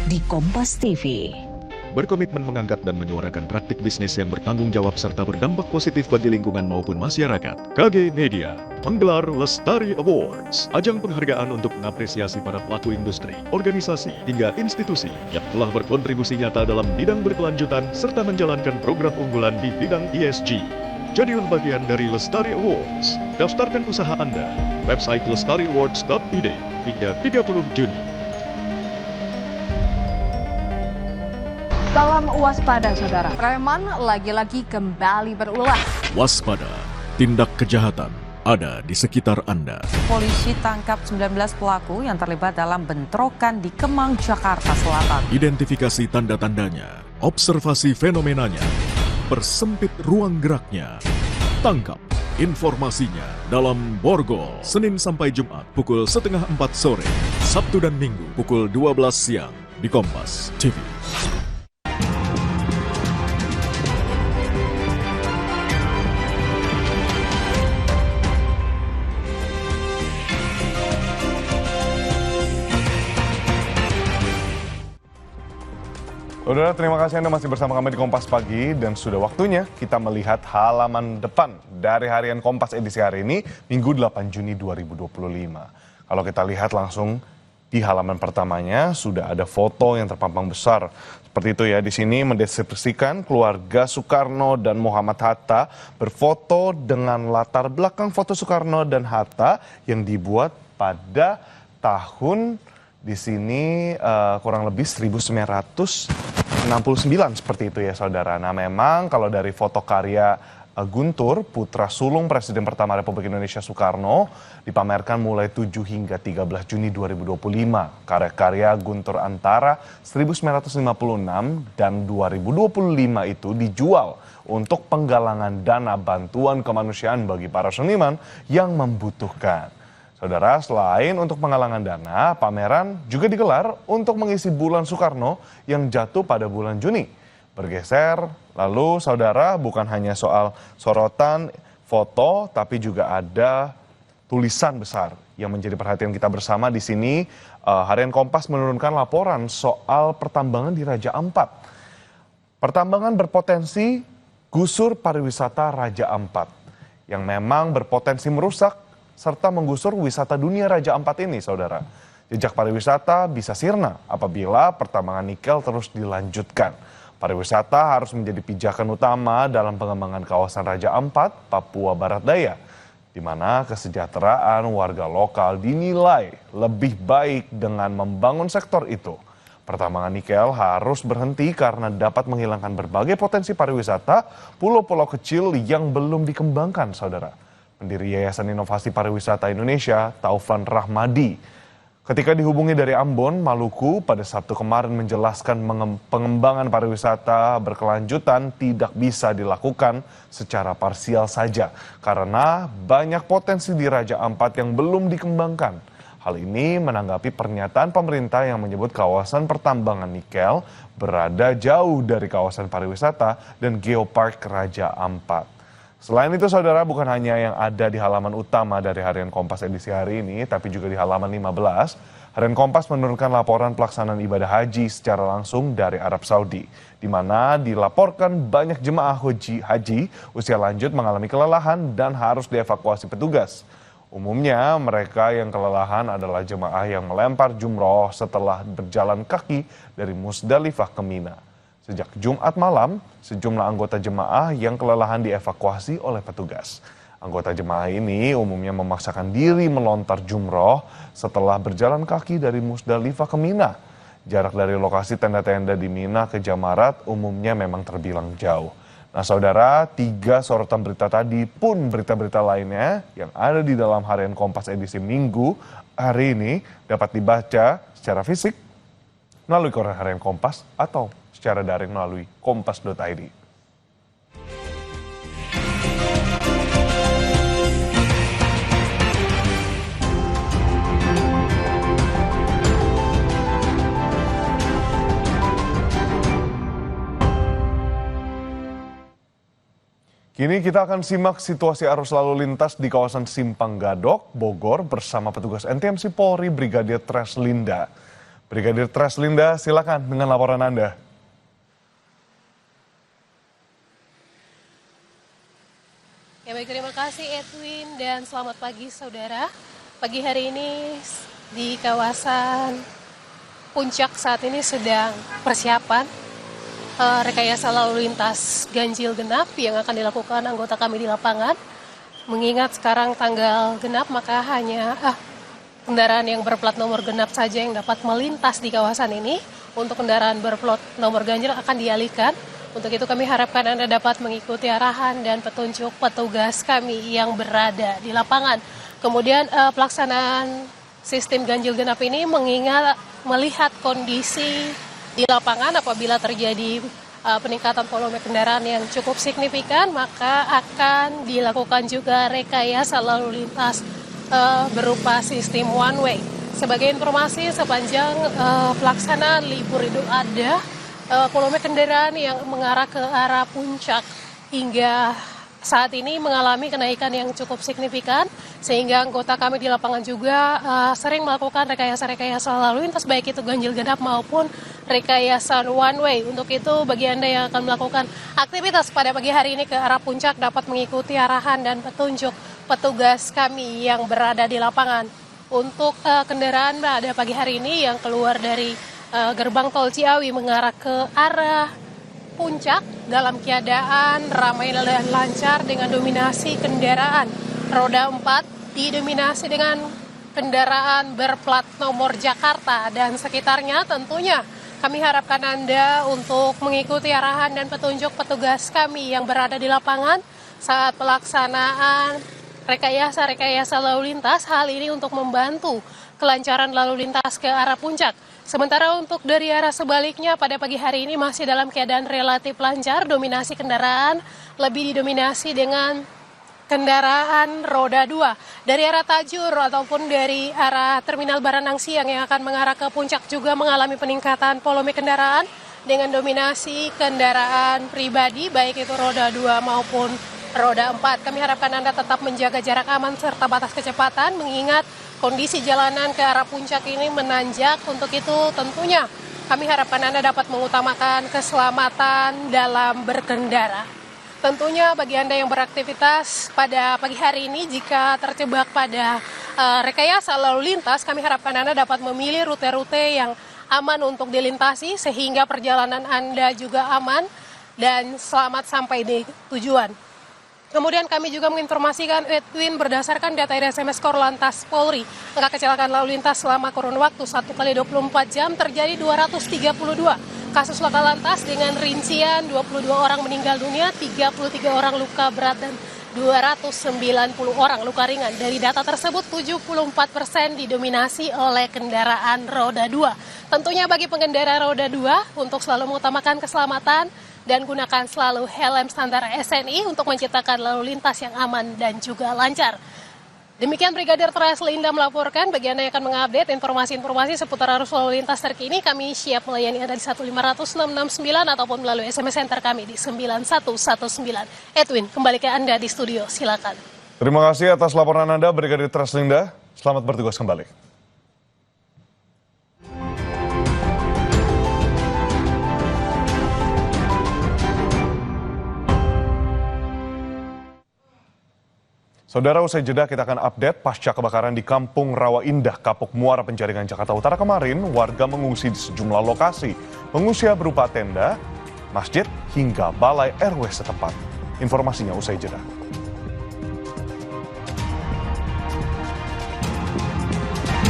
di Kompas TV. Berkomitmen mengangkat dan menyuarakan praktik bisnis yang bertanggung jawab serta berdampak positif bagi lingkungan maupun masyarakat. KG Media menggelar Lestari Awards, ajang penghargaan untuk mengapresiasi para pelaku industri, organisasi, hingga institusi yang telah berkontribusi nyata dalam bidang berkelanjutan serta menjalankan program unggulan di bidang ESG. Jadilah bagian dari Lestari Awards. Daftarkan usaha Anda. Website lestariawards.id hingga 30 Juni. Salam waspada, saudara. Preman lagi-lagi kembali berulah. Waspada, tindak kejahatan ada di sekitar Anda. Polisi tangkap 19 pelaku yang terlibat dalam bentrokan di Kemang, Jakarta Selatan. Identifikasi tanda-tandanya, observasi fenomenanya, persempit ruang geraknya. Tangkap informasinya dalam Borgol, Senin sampai Jumat pukul 3:30 sore, Sabtu dan Minggu pukul 12 siang di Kompas TV. Saudara, terima kasih Anda masih bersama kami di Kompas Pagi dan sudah waktunya kita melihat halaman depan dari harian Kompas edisi hari ini, Minggu 8 Juni 2025. Kalau kita lihat langsung di halaman pertamanya sudah ada foto yang terpampang besar. Seperti itu ya, di sini mendeskripsikan keluarga Soekarno dan Muhammad Hatta berfoto dengan latar belakang foto Soekarno dan Hatta yang dibuat pada tahun di sini kurang lebih 1969 seperti itu ya saudara. Nah memang kalau dari foto karya Guntur, putra sulung Presiden pertama Republik Indonesia Soekarno, dipamerkan mulai 7 hingga 13 Juni 2025. Karya-karya Guntur antara 1956 dan 2025 itu dijual untuk penggalangan dana bantuan kemanusiaan bagi para seniman yang membutuhkan. Saudara, selain untuk penggalangan dana, pameran juga digelar untuk mengisi bulan Soekarno yang jatuh pada bulan Juni. Bergeser, lalu saudara, bukan hanya soal sorotan foto, tapi juga ada tulisan besar yang menjadi perhatian kita bersama di sini. Harian Kompas menurunkan laporan soal pertambangan di Raja Ampat. Pertambangan berpotensi gusur pariwisata Raja Ampat yang memang berpotensi merusak serta menggusur wisata dunia Raja Ampat ini, saudara. Jejak pariwisata bisa sirna apabila pertambangan nikel terus dilanjutkan. Pariwisata harus menjadi pijakan utama dalam pengembangan kawasan Raja Ampat, Papua Barat Daya, di mana kesejahteraan warga lokal dinilai lebih baik dengan membangun sektor itu. Pertambangan nikel harus berhenti karena dapat menghilangkan berbagai potensi pariwisata pulau-pulau kecil yang belum dikembangkan, saudara. Pendiri Yayasan Inovasi Pariwisata Indonesia, Taufan Rahmadi, ketika dihubungi dari Ambon, Maluku pada Sabtu kemarin menjelaskan pengembangan pariwisata berkelanjutan tidak bisa dilakukan secara parsial saja karena banyak potensi di Raja Ampat yang belum dikembangkan. Hal ini menanggapi pernyataan pemerintah yang menyebut kawasan pertambangan nikel berada jauh dari kawasan pariwisata dan geopark Raja Ampat. Selain itu saudara, bukan hanya yang ada di halaman utama dari harian Kompas edisi hari ini, tapi juga di halaman 15, harian Kompas menurunkan laporan pelaksanaan ibadah haji secara langsung dari Arab Saudi, di mana dilaporkan banyak jemaah haji usia lanjut mengalami kelelahan dan harus dievakuasi petugas. Umumnya mereka yang kelelahan adalah jemaah yang melempar jumroh setelah berjalan kaki dari Musdalifah ke Mina. Sejak Jumat malam, sejumlah anggota jemaah yang kelelahan dievakuasi oleh petugas. Anggota jemaah ini umumnya memaksakan diri melontar jumroh setelah berjalan kaki dari Musdalifah ke Mina. Jarak dari lokasi tenda-tenda di Mina ke Jamarat umumnya memang terbilang jauh. Nah saudara, 3 sorotan berita tadi pun berita-berita lainnya yang ada di dalam harian Kompas edisi Minggu hari ini dapat dibaca secara fisik melalui koran harian Kompas atau secara daring melalui kompas.id. Kini kita akan simak situasi arus lalu lintas di kawasan Simpang Gadok, Bogor bersama petugas NTMC Polri Brigadir Treslinda. Brigadir Treslinda, silakan dengan laporan Anda. Ya baik, terima kasih Edwin dan selamat pagi saudara. Pagi hari ini di kawasan Puncak saat ini sedang persiapan rekayasa lalu lintas ganjil genap yang akan dilakukan anggota kami di lapangan. Mengingat sekarang tanggal genap, maka hanya kendaraan yang berplat nomor genap saja yang dapat melintas di kawasan ini. Untuk kendaraan berplat nomor ganjil akan dialihkan. Untuk itu kami harapkan Anda dapat mengikuti arahan dan petunjuk petugas kami yang berada di lapangan. Kemudian pelaksanaan sistem ganjil genap ini melihat kondisi di lapangan apabila terjadi peningkatan volume kendaraan yang cukup signifikan, maka akan dilakukan juga rekayasa lalu lintas berupa sistem one way. Sebagai informasi, sepanjang pelaksanaan libur Idul Adha, volume kendaraan yang mengarah ke arah puncak hingga saat ini mengalami kenaikan yang cukup signifikan, sehingga anggota kami di lapangan juga sering melakukan rekayasa lalu lintas, baik itu ganjil genap maupun rekayasa one way. Untuk itu, bagi Anda yang akan melakukan aktivitas pada pagi hari ini ke arah puncak dapat mengikuti arahan dan petunjuk petugas kami yang berada di lapangan. Untuk kendaraan pada pagi hari ini yang keluar dari gerbang tol Ciawi mengarah ke arah puncak dalam keadaan ramai dan lancar dengan dominasi kendaraan roda 4 didominasi dengan kendaraan berplat nomor Jakarta dan sekitarnya. Tentunya kami harapkan Anda untuk mengikuti arahan dan petunjuk petugas kami yang berada di lapangan saat pelaksanaan rekayasa lalu lintas. Hal ini untuk membantu kelancaran lalu lintas ke arah puncak. Sementara untuk dari arah sebaliknya pada pagi hari ini masih dalam keadaan relatif lancar, dominasi kendaraan lebih didominasi dengan kendaraan roda 2. Dari arah Tajur ataupun dari arah Terminal Baranang Siang yang akan mengarah ke puncak juga mengalami peningkatan volume kendaraan dengan dominasi kendaraan pribadi baik itu roda 2 maupun roda 4. Kami harapkan Anda tetap menjaga jarak aman serta batas kecepatan mengingat kondisi jalanan ke arah puncak ini menanjak. Untuk itu tentunya kami harapkan Anda dapat mengutamakan keselamatan dalam berkendara. Tentunya bagi Anda yang beraktivitas pada pagi hari ini jika terjebak pada rekayasa lalu lintas, kami harapkan Anda dapat memilih rute-rute yang aman untuk dilintasi sehingga perjalanan Anda juga aman dan selamat sampai di tujuan. Kemudian kami juga menginformasikan Edwin berdasarkan data SMS Korlantas Polri, angka kecelakaan lalu lintas selama kurun waktu 1 kali 24 jam terjadi 232 kasus laka lantas dengan rincian 22 orang meninggal dunia, 33 orang luka berat dan 290 orang luka ringan. Dari data tersebut 74% didominasi oleh kendaraan roda 2. Tentunya bagi pengendara roda 2 untuk selalu mengutamakan keselamatan dan gunakan selalu helm standar SNI untuk menciptakan lalu lintas yang aman dan juga lancar. Demikian Brigadir Treslinda melaporkan. Bagi Anda yang akan mengupdate informasi-informasi seputar arus lalu lintas terkini, kami siap melayani Anda di 1500669 ataupun melalui SMS center kami di 9119. Edwin, kembali ke Anda di studio, silakan. Terima kasih atas laporan Anda, Brigadir Treslinda. Selamat bertugas kembali. Saudara, usai jeda kita akan update pasca kebakaran di Kampung Rawa Indah, Kapuk Muara, Penjaringan, Jakarta Utara kemarin. Warga mengungsi di sejumlah lokasi. Pengungsian berupa tenda, masjid, hingga balai RW setempat. Informasinya usai jeda.